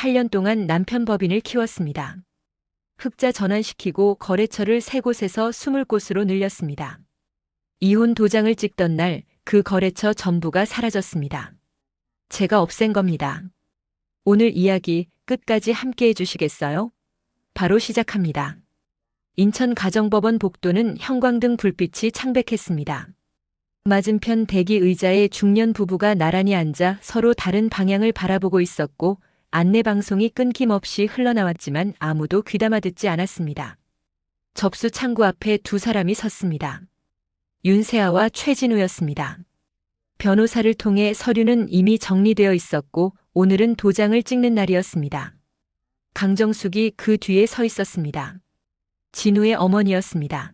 8년 동안 남편 법인을 키웠습니다. 흑자 전환시키고 거래처를 3곳에서 20곳으로 늘렸습니다. 이혼 도장을 찍던 날 그 거래처 전부가 사라졌습니다. 제가 없앤 겁니다. 오늘 이야기 끝까지 함께 해주시겠어요? 바로 시작합니다. 인천가정법원 복도는 형광등 불빛이 창백했습니다. 맞은편 대기 의자에 중년 부부가 나란히 앉아 서로 다른 방향을 바라보고 있었고 안내방송이 끊김없이 흘러나왔지만 아무도 귀담아 듣지 않았습니다. 접수 창구 앞에 두 사람이 섰습니다. 윤세아와 최진우였습니다. 변호사를 통해 서류는 이미 정리되어 있었고 오늘은 도장을 찍는 날이었습니다. 강정숙이 그 뒤에 서 있었습니다. 진우의 어머니였습니다.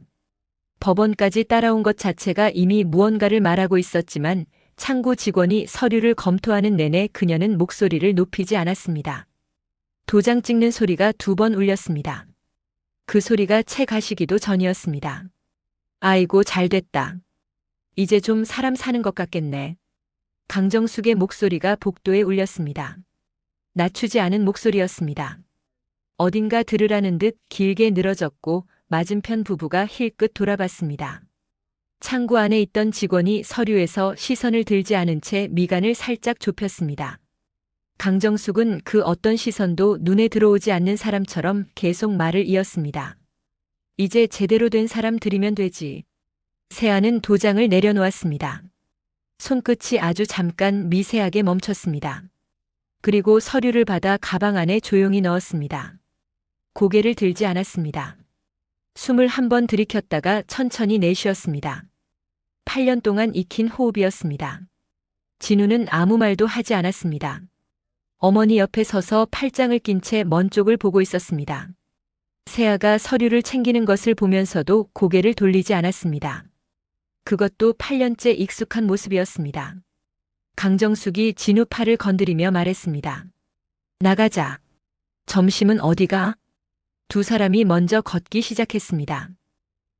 법원까지 따라온 것 자체가 이미 무언가를 말하고 있었지만 창구 직원이 서류를 검토하는 내내 그녀는 목소리를 높이지 않았습니다. 도장 찍는 소리가 2번 울렸습니다. 그 소리가 채 가시기도 전이었습니다. 아이고 잘됐다. 이제 좀 사람 사는 것 같겠네. 강정숙의 목소리가 복도에 울렸습니다. 낮추지 않은 목소리였습니다. 어딘가 들으라는 듯 길게 늘어졌고 맞은편 부부가 힐끗 돌아봤습니다. 창구 안에 있던 직원이 서류에서 시선을 들지 않은 채 미간을 살짝 좁혔습니다. 강정숙은 그 어떤 시선도 눈에 들어오지 않는 사람처럼 계속 말을 이었습니다. 이제 제대로 된 사람 들이면 되지. 세아는 도장을 내려놓았습니다. 손끝이 아주 잠깐 미세하게 멈췄습니다. 그리고 서류를 받아 가방 안에 조용히 넣었습니다. 고개를 들지 않았습니다. 숨을 한번 들이켰다가 천천히 내쉬었습니다. 8년 동안 익힌 호흡이었습니다. 진우는 아무 말도 하지 않았습니다. 어머니 옆에 서서 팔짱을 낀 채 먼 쪽을 보고 있었습니다. 세아가 서류를 챙기는 것을 보면서도 고개를 돌리지 않았습니다. 그것도 8년째 익숙한 모습이었습니다. 강정숙이 진우 팔을 건드리며 말했습니다. 나가자. 점심은 어디가? 두 사람이 먼저 걷기 시작했습니다.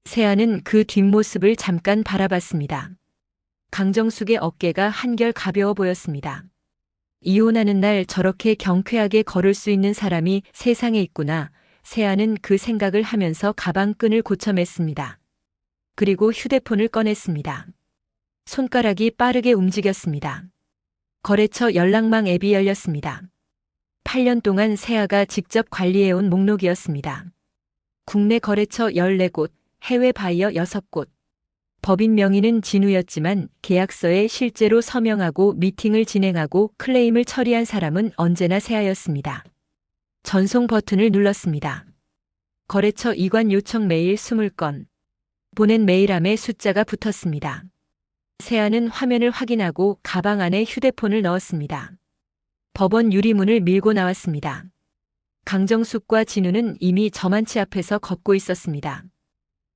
세아는 그 뒷모습을 잠깐 바라봤습니다. 강정숙의 어깨가 한결 가벼워 보였습니다. 이혼하는 날 저렇게 경쾌하게 걸을 수 있는 사람이 세상에 있구나. 세아는 그 생각을 하면서 가방 끈을 고쳐맸습니다. 그리고 휴대폰을 꺼냈습니다. 손가락이 빠르게 움직였습니다. 거래처 연락망 앱이 열렸습니다. 8년 동안 세아가 직접 관리해온 목록이었습니다. 국내 거래처 14곳, 해외 바이어 6곳. 법인 명의는 진우였지만 계약서에 실제로 서명하고 미팅을 진행하고 클레임을 처리한 사람은 언제나 세아였습니다. 전송 버튼을 눌렀습니다. 거래처 이관 요청 메일 20건. 보낸 메일함에 숫자가 붙었습니다. 세아는 화면을 확인하고 가방 안에 휴대폰을 넣었습니다. 법원 유리문을 밀고 나왔습니다. 강정숙과 진우는 이미 저만치 앞에서 걷고 있었습니다.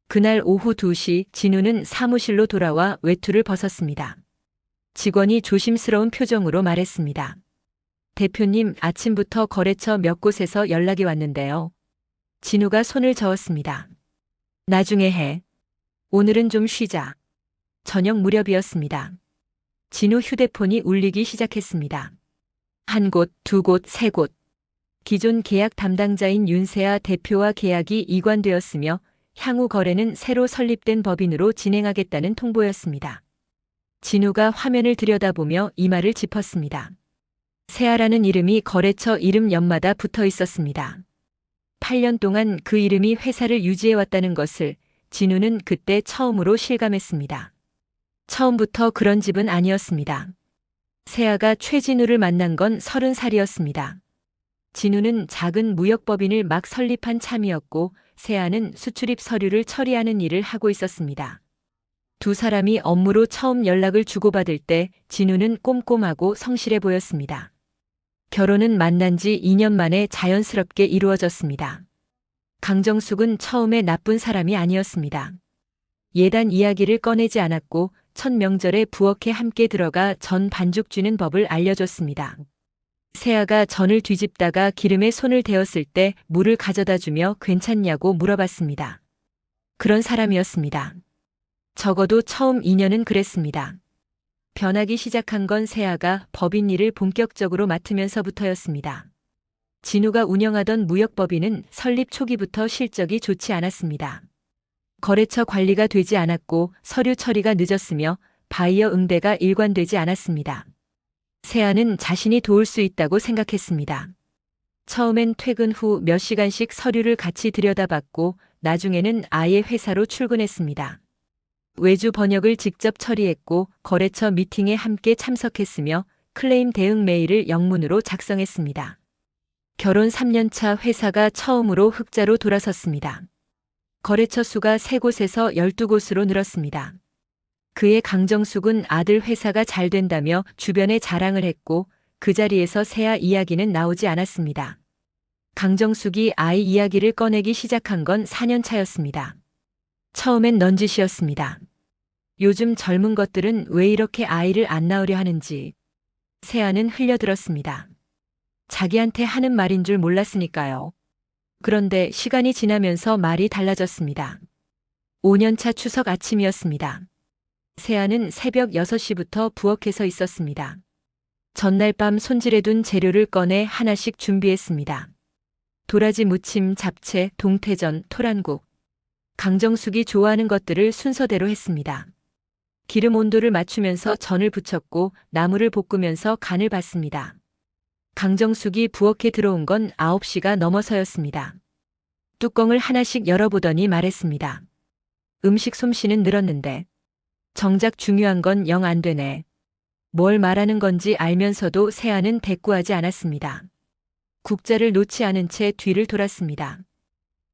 그날 오후 2시 진우는 사무실로 돌아와 외투를 벗었습니다. 직원이 조심스러운 표정으로 말했습니다. 대표님, 아침부터 거래처 몇 곳에서 연락이 왔는데요. 진우가 손을 저었습니다. 나중에 해. 오늘은 좀 쉬자. 저녁 무렵이었습니다. 진우 휴대폰이 울리기 시작했습니다. 1곳, 2곳, 3곳. 기존 계약 담당자인 윤세아 대표와 계약이 이관되었으며 향후 거래는 새로 설립된 법인으로 진행하겠다는 통보였습니다. 진우가 화면을 들여다보며 이마를 짚었습니다. 세아라는 이름이 거래처 이름 옆마다 붙어 있었습니다. 8년 동안 그 이름이 회사를 유지해왔다는 것을 진우는 그때 처음으로 실감했습니다. 처음부터 그런 집은 아니었습니다. 세아가 최진우를 만난 건 30살이었습니다. 진우는 작은 무역법인을 막 설립한 참이었고 세아는 수출입 서류를 처리하는 일을 하고 있었습니다. 두 사람이 업무로 처음 연락을 주고받을 때 진우는 꼼꼼하고 성실해 보였습니다. 결혼은 만난 지 2년 만에 자연스럽게 이루어졌습니다. 강정숙은 처음에 나쁜 사람이 아니었습니다. 예단 이야기를 꺼내지 않았고 첫 명절에 부엌에 함께 들어가 전 반죽 쥐는 법을 알려줬습니다. 세아가 전을 뒤집다가 기름에 손을 대었을 때 물을 가져다 주며 괜찮냐고 물어봤습니다. 그런 사람이었습니다. 적어도 처음 2년은 그랬습니다. 변하기 시작한 건 세아가 법인 일을 본격적으로 맡으면서부터였습니다. 진우가 운영하던 무역법인은 설립 초기부터 실적이 좋지 않았습니다. 거래처 관리가 되지 않았고 서류 처리가 늦었으며 바이어 응대가 일관되지 않았습니다. 세아는 자신이 도울 수 있다고 생각했습니다. 처음엔 퇴근 후 몇 시간씩 서류를 같이 들여다봤고 나중에는 아예 회사로 출근했습니다. 외주 번역을 직접 처리했고 거래처 미팅에 함께 참석했으며 클레임 대응 메일을 영문으로 작성했습니다. 결혼 3년차 회사가 처음으로 흑자로 돌아섰습니다. 거래처 수가 3곳에서 12곳으로 늘었습니다. 그의 강정숙은 아들 회사가 잘 된다며 주변에 자랑을 했고 그 자리에서 세아 이야기는 나오지 않았습니다. 강정숙이 아이 이야기를 꺼내기 시작한 건 4년 차였습니다. 처음엔 넌지시였습니다. 요즘 젊은 것들은 왜 이렇게 아이를 안 낳으려 하는지. 세아는 흘려들었습니다. 자기한테 하는 말인 줄 몰랐으니까요. 그런데 시간이 지나면서 말이 달라졌습니다. 5년차 추석 아침이었습니다. 세아는 새벽 6시부터 부엌에서 있었습니다. 전날 밤 손질해둔 재료를 꺼내 하나씩 준비했습니다. 도라지 무침, 잡채, 동태전, 토란국. 강정숙이 좋아하는 것들을 순서대로 했습니다. 기름 온도를 맞추면서 전을 부쳤고 나물을 볶으면서 간을 봤습니다. 강정숙이 부엌에 들어온 건 9시가 넘어서였습니다. 뚜껑을 하나씩 열어보더니 말했습니다. 음식 솜씨는 늘었는데 정작 중요한 건 영 안 되네. 뭘 말하는 건지 알면서도 세아는 대꾸하지 않았습니다. 국자를 놓지 않은 채 뒤를 돌았습니다.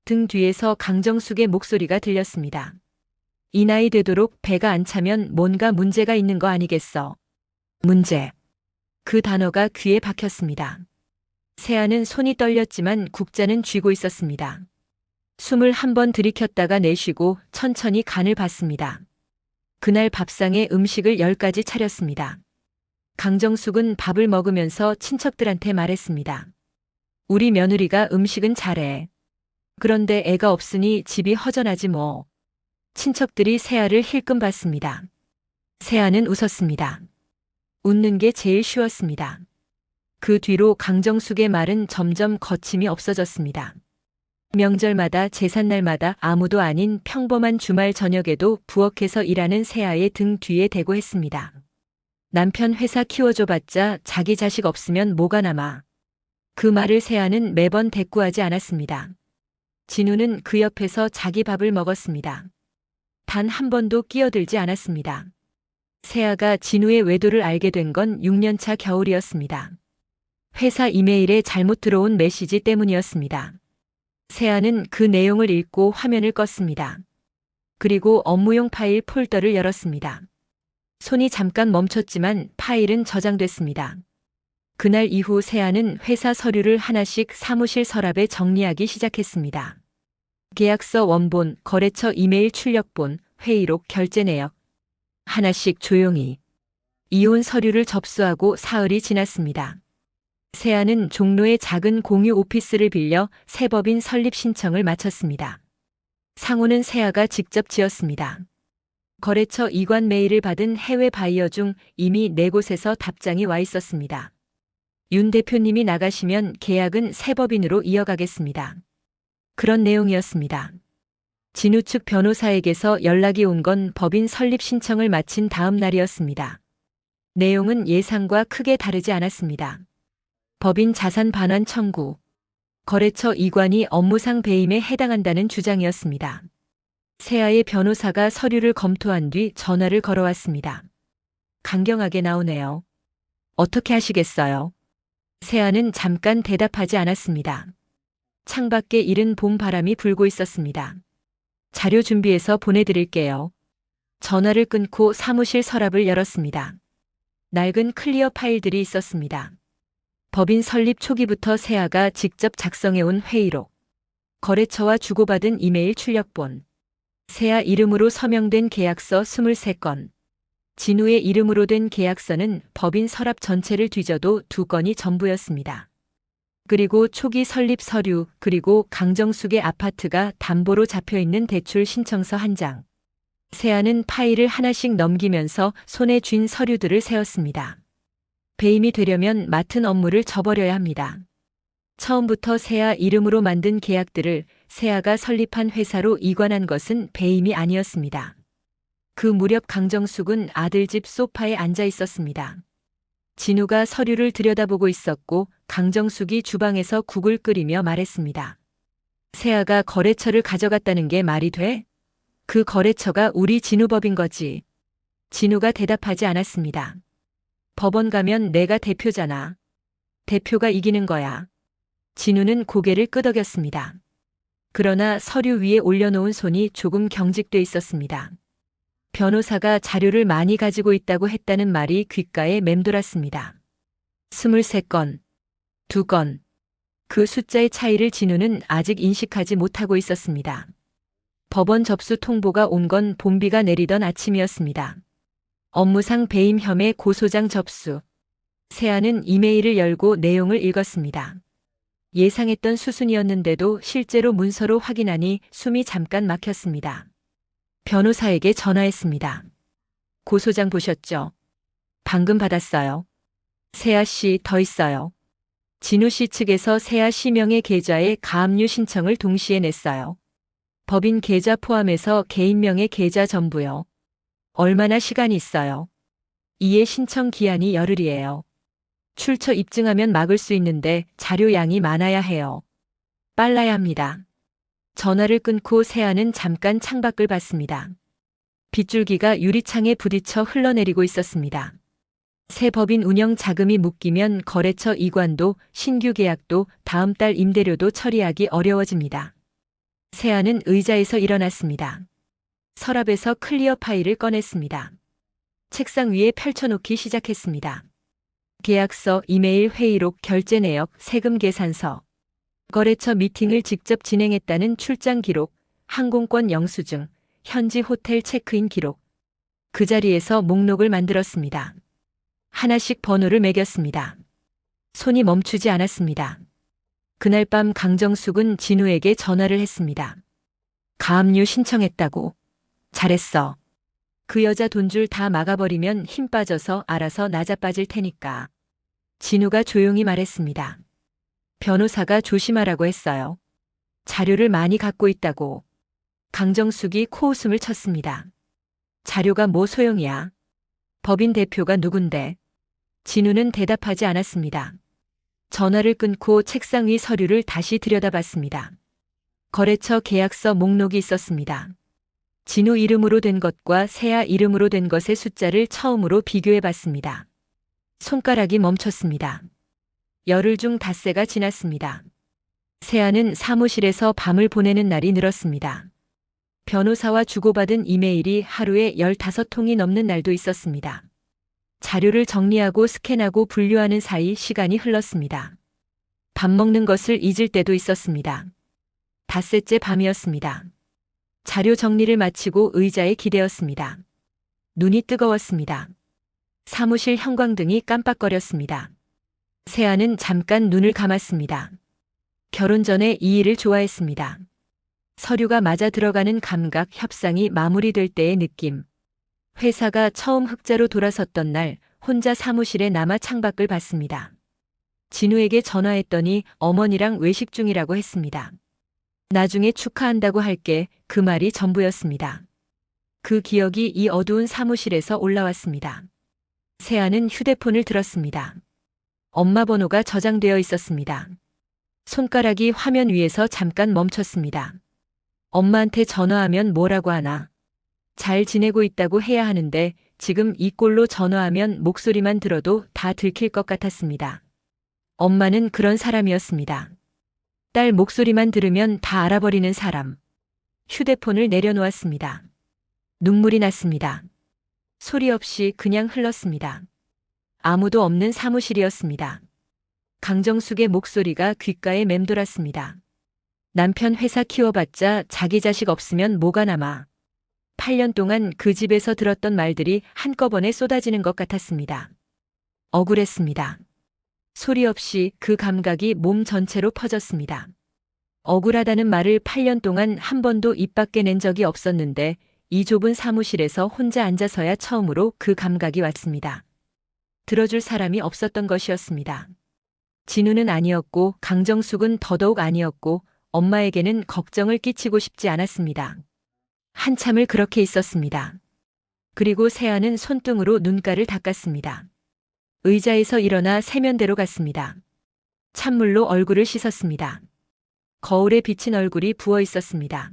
등 뒤에서 강정숙의 목소리가 들렸습니다. 이 나이 되도록 배가 안 차면 뭔가 문제가 있는 거 아니겠어? 문제. 그 단어가 귀에 박혔습니다. 세아는 손이 떨렸지만 국자는 쥐고 있었습니다. 숨을 한번 들이켰다가 내쉬고 천천히 간을 봤습니다. 그날 밥상에 음식을 10가지 차렸습니다. 강정숙은 밥을 먹으면서 친척들한테 말했습니다. 우리 며느리가 음식은 잘해. 그런데 애가 없으니 집이 허전하지 뭐. 친척들이 세아를 힐끔 봤습니다. 세아는 웃었습니다. 웃는 게 제일 쉬웠습니다. 그 뒤로 강정숙의 말은 점점 거침이 없어졌습니다. 명절마다 제삿날마다 아무도 아닌 평범한 주말 저녁에도 부엌에서 일하는 세아의 등 뒤에 대고 했습니다. 남편 회사 키워줘봤자 자기 자식 없으면 뭐가 남아. 그 말을 세아는 매번 대꾸하지 않았습니다. 진우는 그 옆에서 자기 밥을 먹었습니다. 단 한 번도 끼어들지 않았습니다. 세아가 진우의 외도를 알게 된 건 6년차 겨울이었습니다. 회사 이메일에 잘못 들어온 메시지 때문이었습니다. 세아는 그 내용을 읽고 화면을 껐습니다. 그리고 업무용 파일 폴더를 열었습니다. 손이 잠깐 멈췄지만 파일은 저장됐습니다. 그날 이후 세아는 회사 서류를 하나씩 사무실 서랍에 정리하기 시작했습니다. 계약서 원본, 거래처 이메일 출력본, 회의록, 결제 내역. 하나씩 조용히. 이혼 서류를 접수하고 사흘이 지났습니다. 세아는 종로의 작은 공유 오피스를 빌려 새 법인 설립 신청을 마쳤습니다. 상호는 세아가 직접 지었습니다. 거래처 이관 메일을 받은 해외 바이어 중 이미 4곳에서 답장이 와 있었습니다. 윤 대표님이 나가시면 계약은 새 법인으로 이어가겠습니다. 그런 내용이었습니다. 진우 측 변호사에게서 연락이 온 건 법인 설립 신청을 마친 다음 날이었습니다. 내용은 예상과 크게 다르지 않았습니다. 법인 자산 반환 청구, 거래처 이관이 업무상 배임에 해당한다는 주장이었습니다. 세아의 변호사가 서류를 검토한 뒤 전화를 걸어왔습니다. 강경하게 나오네요. 어떻게 하시겠어요? 세아는 잠깐 대답하지 않았습니다. 창밖에 이른 봄 바람이 불고 있었습니다. 자료 준비해서 보내드릴게요. 전화를 끊고 사무실 서랍을 열었습니다. 낡은 클리어 파일들이 있었습니다. 법인 설립 초기부터 세아가 직접 작성해온 회의록, 거래처와 주고받은 이메일 출력본, 세아 이름으로 서명된 계약서 23건, 진우의 이름으로 된 계약서는 법인 서랍 전체를 뒤져도 2건이 전부였습니다. 그리고 초기 설립 서류, 그리고 강정숙의 아파트가 담보로 잡혀있는 대출 신청서 1장. 세아는 파일을 하나씩 넘기면서 손에 쥔 서류들을 세었습니다. 배임이 되려면 맡은 업무를 저버려야 합니다. 처음부터 세아 이름으로 만든 계약들을 세아가 설립한 회사로 이관한 것은 배임이 아니었습니다. 그 무렵 강정숙은 아들 집 소파에 앉아 있었습니다. 진우가 서류를 들여다보고 있었고 강정숙이 주방에서 국을 끓이며 말했습니다. 세아가 거래처를 가져갔다는 게 말이 돼? 그 거래처가 우리 진우 법인 거지. 진우가 대답하지 않았습니다. 법원 가면 내가 대표잖아. 대표가 이기는 거야. 진우는 고개를 끄덕였습니다. 그러나 서류 위에 올려놓은 손이 조금 경직돼 있었습니다. 변호사가 자료를 많이 가지고 있다고 했다는 말이 귓가에 맴돌았습니다. 23건, 2건. 그 숫자의 차이를 진우는 아직 인식하지 못하고 있었습니다. 법원 접수 통보가 온 건 봄비가 내리던 아침이었습니다. 업무상 배임 혐의 고소장 접수. 세아는 이메일을 열고 내용을 읽었습니다. 예상했던 수순이었는데도 실제로 문서로 확인하니 숨이 잠깐 막혔습니다. 변호사에게 전화했습니다. 고소장 보셨죠? 방금 받았어요. 세아 씨 더 있어요. 진우 씨 측에서 세아 씨 명의 계좌에 가압류 신청을 동시에 냈어요. 법인 계좌 포함해서 개인 명의 계좌 전부요. 얼마나 시간이 있어요? 이에 신청 기한이 열흘이에요. 출처 입증하면 막을 수 있는데 자료 양이 많아야 해요. 빨라야 합니다. 전화를 끊고 세아는 잠깐 창밖을 봤습니다. 빗줄기가 유리창에 부딪혀 흘러내리고 있었습니다. 새 법인 운영 자금이 묶이면 거래처 이관도 신규 계약도 다음 달 임대료도 처리하기 어려워집니다. 세아는 의자에서 일어났습니다. 서랍에서 클리어 파일을 꺼냈습니다. 책상 위에 펼쳐놓기 시작했습니다. 계약서, 이메일, 회의록, 결제 내역, 세금 계산서, 거래처 미팅을 직접 진행했다는 출장 기록, 항공권 영수증, 현지 호텔 체크인 기록. 그 자리에서 목록을 만들었습니다. 하나씩 번호를 매겼습니다. 손이 멈추지 않았습니다. 그날 밤 강정숙은 진우에게 전화를 했습니다. 가압류 신청했다고. 잘했어. 그 여자 돈줄 다 막아버리면 힘 빠져서 알아서 나자빠질 테니까. 진우가 조용히 말했습니다. 변호사가 조심하라고 했어요. 자료를 많이 갖고 있다고. 강정숙이 코웃음을 쳤습니다. 자료가 뭐 소용이야? 법인 대표가 누군데? 진우는 대답하지 않았습니다. 전화를 끊고 책상 위 서류를 다시 들여다봤습니다. 거래처 계약서 목록이 있었습니다. 진우 이름으로 된 것과 세아 이름으로 된 것의 숫자를 처음으로 비교해 봤습니다. 손가락이 멈췄습니다. 열흘 중 닷새가 지났습니다. 세아는 사무실에서 밤을 보내는 날이 늘었습니다. 변호사와 주고받은 이메일이 하루에 15통이 넘는 날도 있었습니다. 자료를 정리하고 스캔하고 분류하는 사이 시간이 흘렀습니다. 밥 먹는 것을 잊을 때도 있었습니다. 닷새째 밤이었습니다. 자료 정리를 마치고 의자에 기대었습니다. 눈이 뜨거웠습니다. 사무실 형광등이 깜빡거렸습니다. 세아는 잠깐 눈을 감았습니다. 결혼 전에 이 일을 좋아했습니다. 서류가 맞아 들어가는 감각, 협상이 마무리될 때의 느낌. 회사가 처음 흑자로 돌아섰던 날 혼자 사무실에 남아 창밖을 봤습니다. 진우에게 전화했더니 어머니랑 외식 중이라고 했습니다. 나중에 축하한다고 할게. 그 말이 전부였습니다. 그 기억이 이 어두운 사무실에서 올라왔습니다. 세아는 휴대폰을 들었습니다. 엄마 번호가 저장되어 있었습니다. 손가락이 화면 위에서 잠깐 멈췄습니다. 엄마한테 전화하면 뭐라고 하나? 잘 지내고 있다고 해야 하는데 지금 이 꼴로 전화하면 목소리만 들어도 다 들킬 것 같았습니다. 엄마는 그런 사람이었습니다. 딸 목소리만 들으면 다 알아버리는 사람. 휴대폰을 내려놓았습니다. 눈물이 났습니다. 소리 없이 그냥 흘렀습니다. 아무도 없는 사무실이었습니다. 강정숙의 목소리가 귓가에 맴돌았습니다. 남편 회사 키워봤자 자기 자식 없으면 뭐가 남아. 8년 동안 그 집에서 들었던 말들이 한꺼번에 쏟아지는 것 같았습니다. 억울했습니다. 소리 없이 그 감각이 몸 전체로 퍼졌습니다. 억울하다는 말을 8년 동안 한 번도 입 밖에 낸 적이 없었는데 이 좁은 사무실에서 혼자 앉아서야 처음으로 그 감각이 왔습니다. 들어줄 사람이 없었던 것이었습니다. 진우는 아니었고 강정숙은 더더욱 아니었고 엄마에게는 걱정을 끼치고 싶지 않았습니다. 한참을 그렇게 있었습니다. 그리고 세아는 손등으로 눈가를 닦았습니다. 의자에서 일어나 세면대로 갔습니다. 찬물로 얼굴을 씻었습니다. 거울에 비친 얼굴이 부어 있었습니다.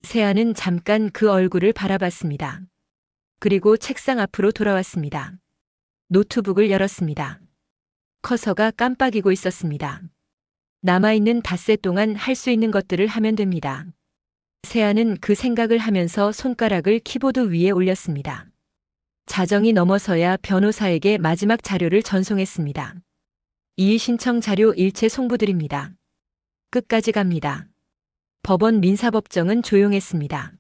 세아는 잠깐 그 얼굴을 바라봤습니다. 그리고 책상 앞으로 돌아왔습니다. 노트북을 열었습니다. 커서가 깜빡이고 있었습니다. 남아있는 닷새 동안 할 수 있는 것들을 하면 됩니다. 세아는 그 생각을 하면서 손가락을 키보드 위에 올렸습니다. 자정이 넘어서야 변호사에게 마지막 자료를 전송했습니다. 이의 신청 자료 일체 송부드립니다. 끝까지 갑니다. 법원 민사법정은 조용했습니다.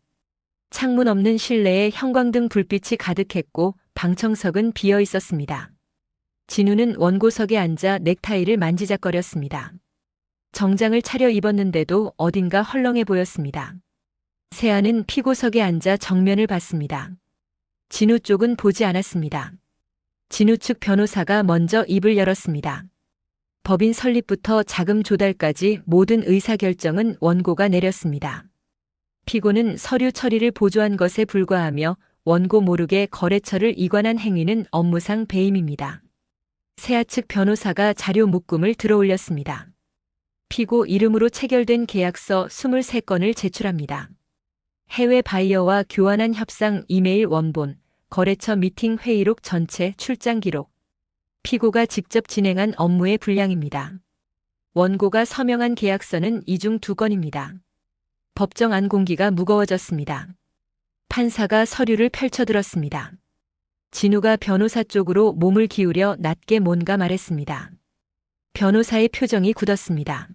창문 없는 실내에 형광등 불빛이 가득했고 방청석은 비어 있었습니다. 진우는 원고석에 앉아 넥타이를 만지작거렸습니다. 정장을 차려 입었는데도 어딘가 헐렁해 보였습니다. 세아는 피고석에 앉아 정면을 봤습니다. 진우 쪽은 보지 않았습니다. 진우 측 변호사가 먼저 입을 열었습니다. 법인 설립부터 자금 조달까지 모든 의사결정은 원고가 내렸습니다. 피고는 서류 처리를 보조한 것에 불과하며 원고 모르게 거래처를 이관한 행위는 업무상 배임입니다. 세아 측 변호사가 자료 묶음을 들어올렸습니다. 피고 이름으로 체결된 계약서 23건을 제출합니다. 해외 바이어와 교환한 협상 이메일 원본, 거래처 미팅 회의록 전체 출장 기록. 피고가 직접 진행한 업무의 분량입니다. 원고가 서명한 계약서는 이 중 2건입니다. 법정 안 공기가 무거워졌습니다. 판사가 서류를 펼쳐들었습니다. 진우가 변호사 쪽으로 몸을 기울여 낮게 뭔가 말했습니다. 변호사의 표정이 굳었습니다.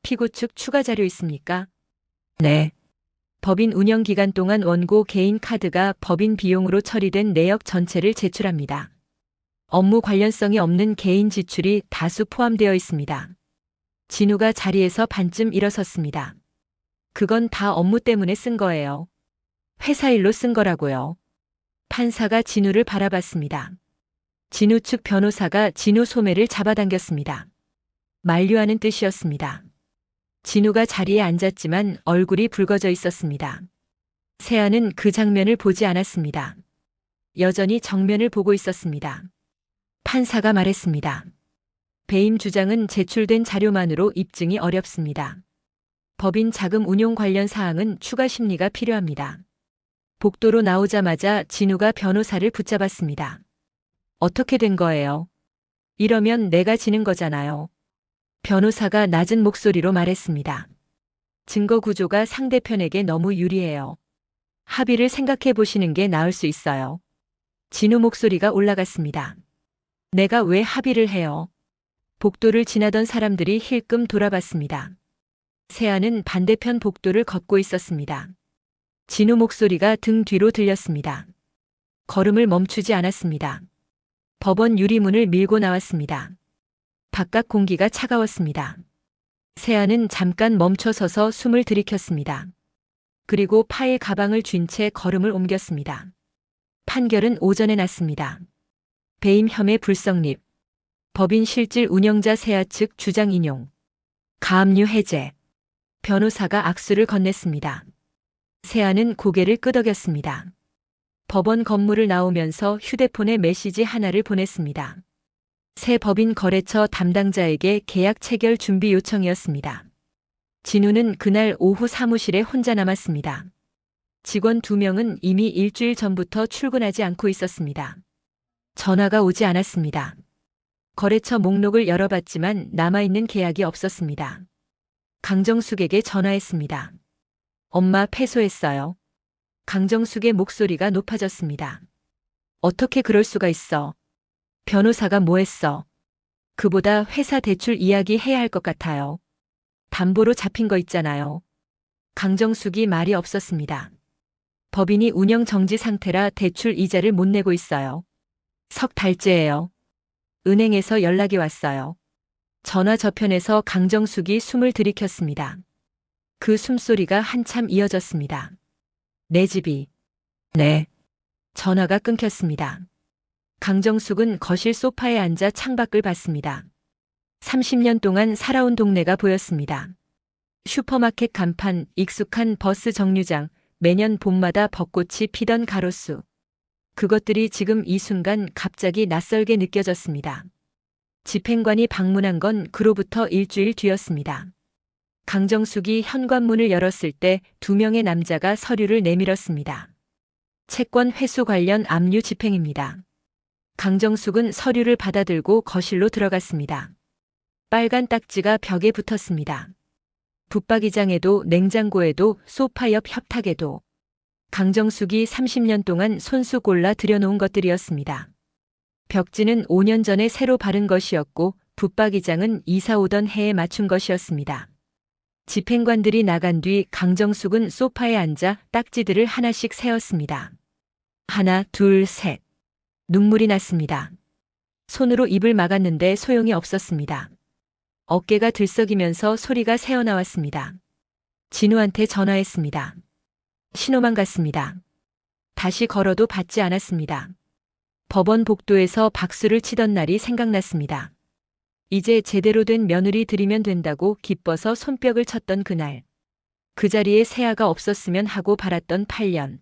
피고 측 추가 자료 있습니까? 네. 법인 운영 기간 동안 원고 개인 카드가 법인 비용으로 처리된 내역 전체를 제출합니다. 업무 관련성이 없는 개인 지출이 다수 포함되어 있습니다. 진우가 자리에서 반쯤 일어섰습니다. 그건 다 업무 때문에 쓴 거예요. 회사 일로 쓴 거라고요. 판사가 진우를 바라봤습니다. 진우 측 변호사가 진우 소매를 잡아당겼습니다. 만류하는 뜻이었습니다. 진우가 자리에 앉았지만 얼굴이 붉어져 있었습니다. 세아는 그 장면을 보지 않았습니다. 여전히 정면을 보고 있었습니다. 판사가 말했습니다. 배임 주장은 제출된 자료만으로 입증이 어렵습니다. 법인 자금 운용 관련 사항은 추가 심리가 필요합니다. 복도로 나오자마자 진우가 변호사를 붙잡았습니다. 어떻게 된 거예요? 이러면 내가 지는 거잖아요. 변호사가 낮은 목소리로 말했습니다. 증거 구조가 상대편에게 너무 유리해요. 합의를 생각해 보시는 게 나을 수 있어요. 진우 목소리가 올라갔습니다. 내가 왜 합의를 해요? 복도를 지나던 사람들이 힐끔 돌아봤습니다. 세아는 반대편 복도를 걷고 있었습니다. 진우 목소리가 등 뒤로 들렸습니다. 걸음을 멈추지 않았습니다. 법원 유리문을 밀고 나왔습니다. 바깥 공기가 차가웠습니다. 세아는 잠깐 멈춰서서 숨을 들이켰습니다. 그리고 파일 가방을 쥔 채 걸음을 옮겼습니다. 판결은 오전에 났습니다. 배임 혐의 불성립. 법인 실질 운영자 세아 측 주장 인용. 가압류 해제. 변호사가 악수를 건넸습니다. 세아는 고개를 끄덕였습니다. 법원 건물을 나오면서 휴대폰에 메시지 하나를 보냈습니다. 새 법인 거래처 담당자에게 계약 체결 준비 요청이었습니다. 진우는 그날 오후 사무실에 혼자 남았습니다. 직원 2명은 이미 일주일 전부터 출근하지 않고 있었습니다. 전화가 오지 않았습니다. 거래처 목록을 열어봤지만 남아있는 계약이 없었습니다. 강정숙에게 전화했습니다. 엄마 패소했어요. 강정숙의 목소리가 높아졌습니다. 어떻게 그럴 수가 있어? 변호사가 뭐 했어? 그보다 회사 대출 이야기 해야 할 것 같아요. 담보로 잡힌 거 있잖아요. 강정숙이 말이 없었습니다. 법인이 운영 정지 상태라 대출 이자를 못 내고 있어요. 석 달째예요. 은행에서 연락이 왔어요. 전화 저편에서 강정숙이 숨을 들이켰습니다. 그 숨소리가 한참 이어졌습니다. 내 집이. 네. 전화가 끊겼습니다. 강정숙은 거실 소파에 앉아 창밖을 봤습니다. 30년 동안 살아온 동네가 보였습니다. 슈퍼마켓 간판, 익숙한 버스 정류장, 매년 봄마다 벚꽃이 피던 가로수. 그것들이 지금 이 순간 갑자기 낯설게 느껴졌습니다. 집행관이 방문한 건 그로부터 일주일 뒤였습니다. 강정숙이 현관문을 열었을 때 2명의 남자가 서류를 내밀었습니다. 채권 회수 관련 압류 집행입니다. 강정숙은 서류를 받아들고 거실로 들어갔습니다. 빨간 딱지가 벽에 붙었습니다. 붙박이장에도 냉장고에도 소파 옆 협탁에도 강정숙이 30년 동안 손수 골라 들여놓은 것들이었습니다. 벽지는 5년 전에 새로 바른 것이었고 붙박이장은 이사 오던 해에 맞춘 것이었습니다. 집행관들이 나간 뒤 강정숙은 소파에 앉아 딱지들을 하나씩 세었습니다. 하나, 둘, 셋. 눈물이 났습니다. 손으로 입을 막았는데 소용이 없었습니다. 어깨가 들썩이면서 소리가 새어나왔습니다. 진우한테 전화했습니다. 신호만 갔습니다. 다시 걸어도 받지 않았습니다. 법원 복도에서 박수를 치던 날이 생각났습니다. 이제 제대로 된 며느리 들이면 된다고 기뻐서 손뼉을 쳤던 그날. 그 자리에 세아가 없었으면 하고 바랐던 8년.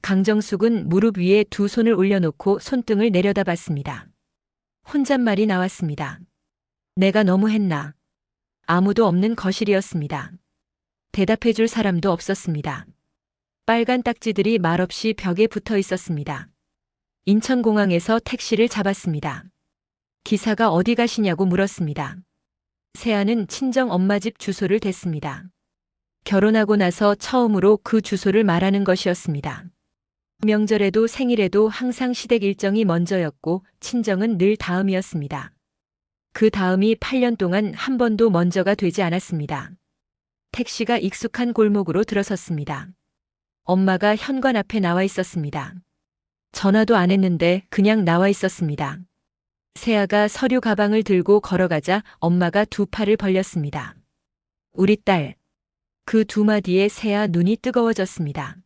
강정숙은 무릎 위에 두 손을 올려놓고 손등을 내려다봤습니다. 혼잣말이 나왔습니다. 내가 너무 했나? 아무도 없는 거실이었습니다. 대답해줄 사람도 없었습니다. 빨간 딱지들이 말없이 벽에 붙어 있었습니다. 인천공항에서 택시를 잡았습니다. 기사가 어디 가시냐고 물었습니다. 세아는 친정 엄마 집 주소를 댔습니다. 결혼하고 나서 처음으로 그 주소를 말하는 것이었습니다. 명절에도 생일에도 항상 시댁 일정이 먼저였고 친정은 늘 다음이었습니다. 그 다음이 8년 동안 한 번도 먼저가 되지 않았습니다. 택시가 익숙한 골목으로 들어섰습니다. 엄마가 현관 앞에 나와 있었습니다. 전화도 안 했는데 그냥 나와 있었습니다. 세아가 서류 가방을 들고 걸어가자 엄마가 두 팔을 벌렸습니다. 우리 딸. 그 두 마디에 세아 눈이 뜨거워졌습니다.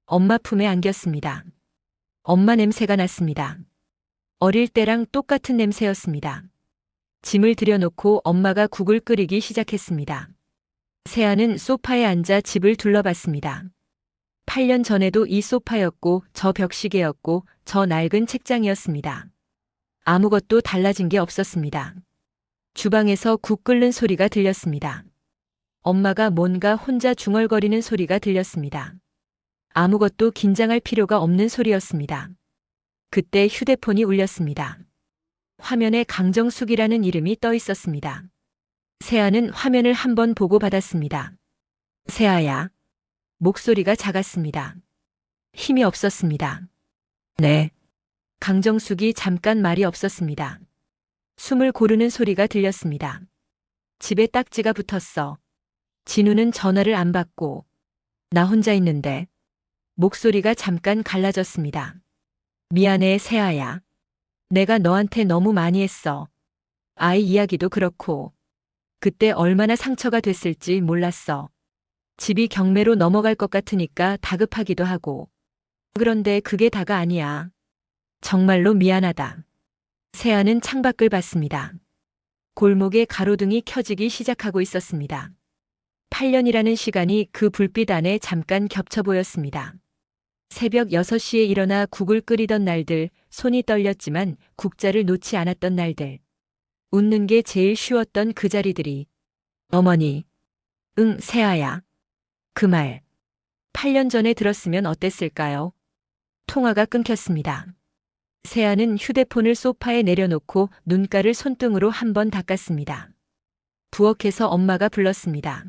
엄마 품에 안겼습니다. 엄마 냄새가 났습니다. 어릴 때랑 똑같은 냄새였습니다. 짐을 들여놓고 엄마가 국을 끓이기 시작했습니다. 세아는 소파에 앉아 집을 둘러봤습니다. 8년 전에도 이 소파였고 저 벽시계였고 저 낡은 책장이었습니다. 아무것도 달라진 게 없었습니다. 주방에서 국 끓는 소리가 들렸습니다. 엄마가 뭔가 혼자 중얼거리는 소리가 들렸습니다. 아무것도 긴장할 필요가 없는 소리였습니다. 그때 휴대폰이 울렸습니다. 화면에 강정숙이라는 이름이 떠 있었습니다. 세아는 화면을 한번 보고 받았습니다. 세아야. 목소리가 작았습니다. 힘이 없었습니다. 네. 강정숙이 잠깐 말이 없었습니다. 숨을 고르는 소리가 들렸습니다. 집에 딱지가 붙었어. 진우는 전화를 안 받고. 나 혼자 있는데. 목소리가 잠깐 갈라졌습니다. 미안해, 세아야. 내가 너한테 너무 많이 했어. 아이 이야기도 그렇고. 그때 얼마나 상처가 됐을지 몰랐어. 집이 경매로 넘어갈 것 같으니까 다급하기도 하고. 그런데 그게 다가 아니야. 정말로 미안하다. 세아는 창밖을 봤습니다. 골목에 가로등이 켜지기 시작하고 있었습니다. 8년이라는 시간이 그 불빛 안에 잠깐 겹쳐 보였습니다. 새벽 6시에 일어나 국을 끓이던 날들, 손이 떨렸지만 국자를 놓지 않았던 날들. 웃는 게 제일 쉬웠던 그 자리들이. 어머니. 응, 세아야. 그 말. 8년 전에 들었으면 어땠을까요? 통화가 끊겼습니다. 세아는 휴대폰을 소파에 내려놓고 눈가를 손등으로 한번 닦았습니다. 부엌에서 엄마가 불렀습니다.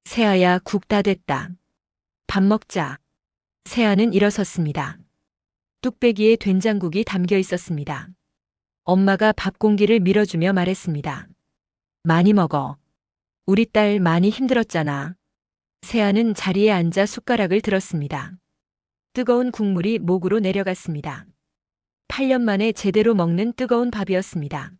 세아야, 국 다 됐다. 밥 먹자. 세아는 일어섰습니다. 뚝배기에 된장국이 담겨 있었습니다. 엄마가 밥 공기를 밀어주며 말했습니다. 많이 먹어. 우리 딸 많이 힘들었잖아. 세아는 자리에 앉아 숟가락을 들었습니다. 뜨거운 국물이 목으로 내려갔습니다. 8년 만에 제대로 먹는 뜨거운 밥이었습니다.